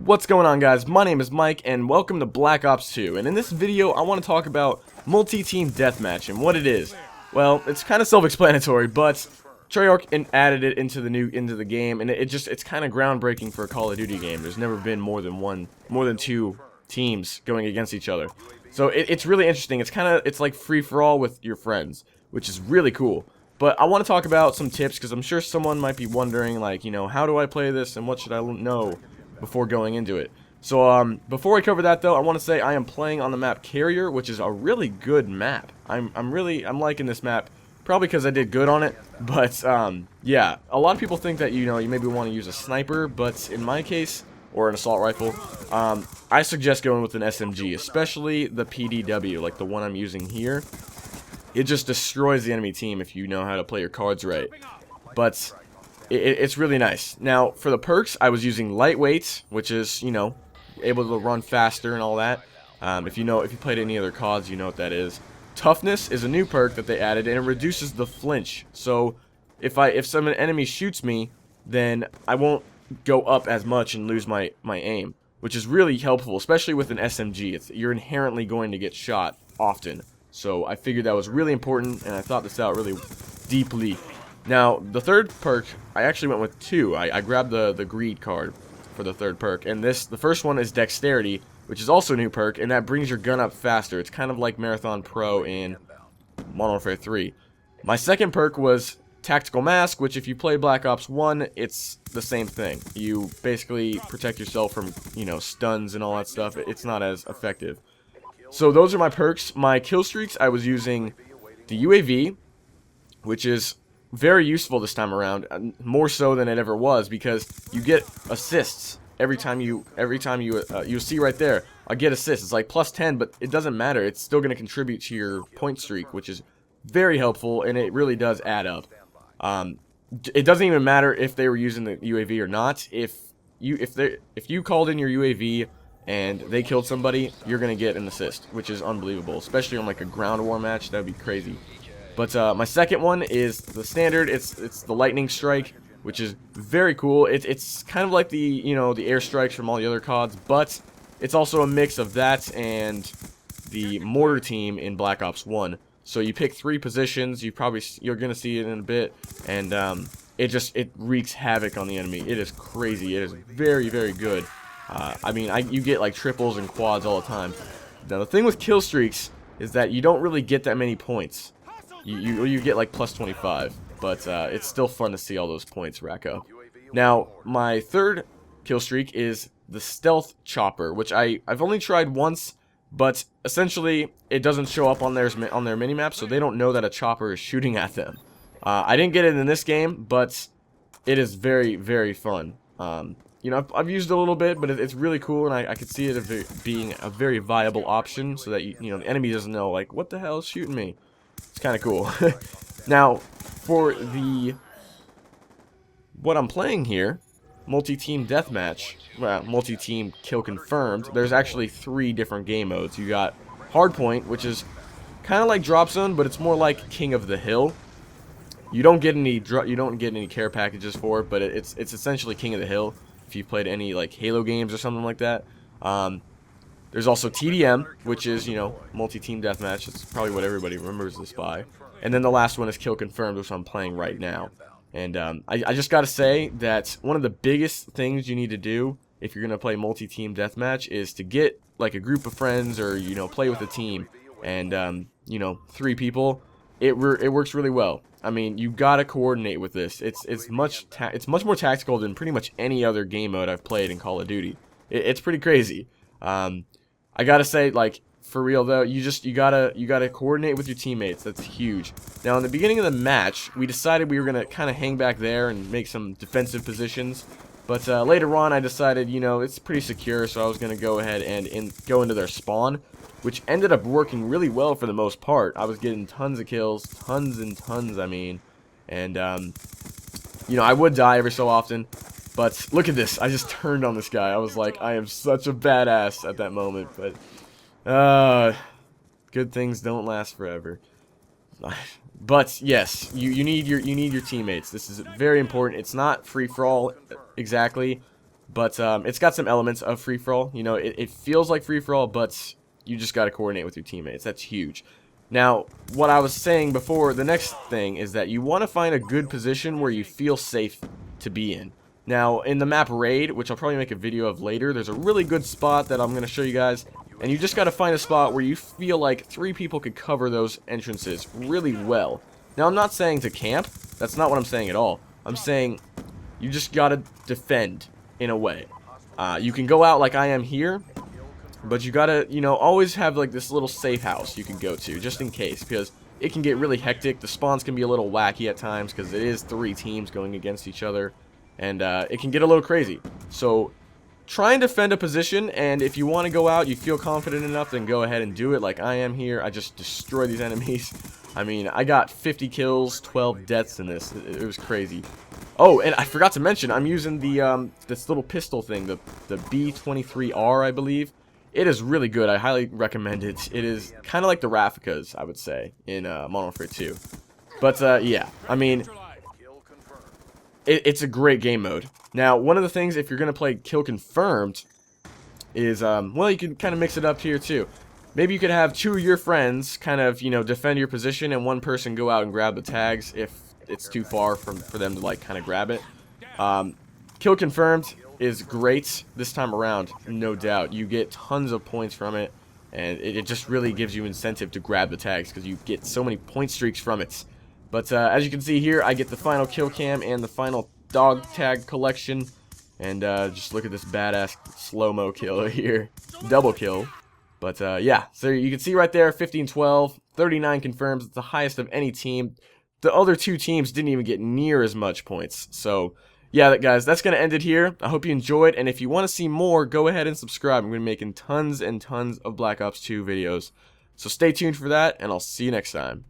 What's going on, guys? My name is Mike and welcome to Black Ops 2, and in this video I want to talk about multi-team deathmatch and what it is. Well, it's kind of self-explanatory, but Treyarch added it into the game, and it's kind of groundbreaking for a Call of Duty game. There's never been more than two teams going against each other. So it's really interesting. It's like free-for-all with your friends, which is really cool. But I want to talk about some tips because I'm sure someone might be wondering, like, you know, how do I play this and what should I know before going into it. So before I cover that though, I want to say I am playing on the map Carrier, which is a really good map. I'm liking this map, probably because I did good on it. But yeah, a lot of people think that you maybe want to use a sniper, but in my case, or an assault rifle, I suggest going with an SMG, especially the PDW, like the one I'm using here. It just destroys the enemy team if you know how to play your cards right. But it's really nice. Now, for the perks, I was using lightweight, which is, you know, able to run faster and all that. If you played any other CODs, you know what that is. Toughness is a new perk that they added, and it reduces the flinch. So, if some enemy shoots me, then I won't go up as much and lose my aim, which is really helpful, especially with an SMG. You're inherently going to get shot often. So, I figured that was really important, and I thought this out really deeply. Now, the third perk, I actually went with two. I grabbed the greed card for the third perk, and the first one is dexterity, which is also a new perk, and that brings your gun up faster. It's kind of like Marathon Pro in Modern Warfare 3. My second perk was tactical mask, which if you play Black Ops 1, it's the same thing. You basically protect yourself from, you know, stuns and all that stuff. It's not as effective. So those are my perks. My kill streaks, I was using the UAV, which is very useful this time around, more so than it ever was, because you get assists every time you see right there, I get assists. It's like plus 10, but it doesn't matter. It's still going to contribute to your point streak, which is very helpful, and it really does add up. It doesn't even matter if they were using the UAV or not. If you called in your UAV and they killed somebody, you're going to get an assist, which is unbelievable, especially on like a ground war match. That would be crazy. But my second one is the standard. It's the lightning strike, which is very cool. It's kind of like the the air strikes from all the other CODs, but it's also a mix of that and the mortar team in Black Ops 1. So you pick 3 positions. You're gonna see it in a bit, and it wreaks havoc on the enemy. It is crazy. It is very, very good. I mean, you get like triples and quads all the time. Now the thing with kill streaks is that you don't really get that many points. You get like plus 25, but it's still fun to see all those points rack up. Now, my third kill streak is the stealth chopper, which I've only tried once, but essentially it doesn't show up on their minimap, so they don't know that a chopper is shooting at them. I didn't get it in this game, but it is very, very fun. You know, I've used it a little bit, but it's really cool, and I could see it being a very viable option, so that the enemy doesn't know, like, what the hell is shooting me. It's kind of cool. Now, for what I'm playing here, multi-team deathmatch, well, multi-team kill confirmed, there's actually 3 different game modes. You got hardpoint, which is kind of like drop zone, but it's more like King of the Hill. You don't get any care packages for it, but it's essentially King of the Hill if you've played any like Halo games or something like that. There's also TDM, which is, multi-team deathmatch. It's probably what everybody remembers this by. And then the last one is Kill Confirmed, which I'm playing right now. And I just got to say that one of the biggest things you need to do if you're going to play multi-team deathmatch is to get like a group of friends or, play with a team. And, 3 people, it works really well. I mean, you got to coordinate with this. It's much more tactical than pretty much any other game mode I've played in Call of Duty. It's pretty crazy. I gotta say, like, for real though, you gotta coordinate with your teammates. That's huge. Now, in the beginning of the match, we decided we were gonna kind of hang back there and make some defensive positions. But later on, I decided, it's pretty secure, so I was gonna go ahead and go into their spawn, which ended up working really well for the most part. I was getting tons of kills, tons and tons, I mean, and I would die every so often. But look at this. I just turned on this guy. I was like, I am such a badass at that moment. But good things don't last forever. But yes, you need your teammates. This is very important. It's not free for all exactly. but it's got some elements of free-for-all. You know, it feels like free-for-all, but you just got to coordinate with your teammates. That's huge. Now, what I was saying before, the next thing is that you want to find a good position where you feel safe to be in. Now, in the map Raid, which I'll probably make a video of later, there's a really good spot that I'm going to show you guys, and you just got to find a spot where you feel like 3 people could cover those entrances really well. Now, I'm not saying to camp. That's not what I'm saying at all. I'm saying you just got to defend in a way. You can go out like I am here, but you gotta, you know, always have like this little safe house you can go to, just in case, because it can get really hectic. The spawns can be a little wacky at times, because it is 3 teams going against each other, and it can get a little crazy. So, try and defend a position, and if you want to go out, you feel confident enough, then go ahead and do it like I am here. I just destroy these enemies. I mean, I got 50 kills, 12 deaths in this. It was crazy. Oh, and I forgot to mention, I'm using the this little pistol thing, the B23R, I believe. It is really good. I highly recommend it. It is kind of like the Rafikas, I would say, in Modern Warfare 2. But, yeah, I mean, it's a great game mode. Now, one of the things, if you're going to play Kill Confirmed, is, well, you can kind of mix it up here, too. Maybe you could have 2 of your friends kind of, you know, defend your position, and one person go out and grab the tags if it's too far for them to, like, kind of grab it. Kill Confirmed is great this time around, no doubt. You get tons of points from it, and it just really gives you incentive to grab the tags because you get so many point streaks from it. But as you can see here, I get the final kill cam and the final dog tag collection, and just look at this badass slow-mo kill here, double kill. But yeah, so you can see right there, 15-12, 39 confirms. It's the highest of any team. The other 2 teams didn't even get near as much points, so yeah, guys, that's going to end it here. I hope you enjoyed, and if you want to see more, go ahead and subscribe. I'm going to be making tons and tons of Black Ops 2 videos. So stay tuned for that, and I'll see you next time.